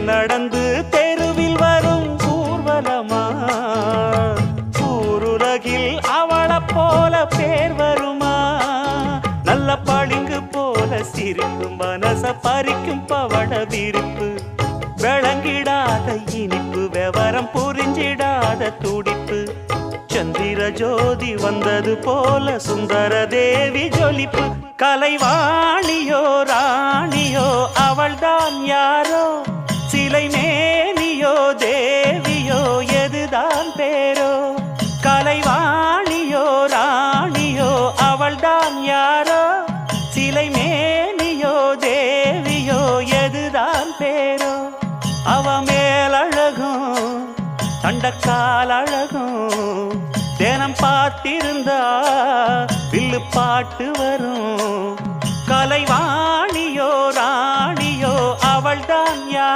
நடந்து தெருவில் வரும் ஊர்வலமா ஊருலகில் அவளை போல பேர் வருமா நல்ல பளிங்கு போல சிரிக்கும் மனச பறிக்கும் பவள விரிப்பு விளங்கிடாத இனிப்பு விவரம் புரிஞ்சிடாத துடிப்பு சந்திர ஜோதி வந்தது போல சுந்தர தேவி ஜொலிப்பு கலைவாணியோ ராணியோ அவள்தான் யாரோ சிலை மேனியோ தேவியோ எதுதான் பேரோ கலைவாணியோ ராணியோ அவள்தான் யாரோ சிலை மேனியோ தேவியோ எதுதான் பேரோ அவ மேலழகும் தண்டக்கால் அழகும் தினம் பார்த்திருந்தா வில்லு பாட்டு வரும் கலைவாணியோ ராணியோ அவள்தான் யார்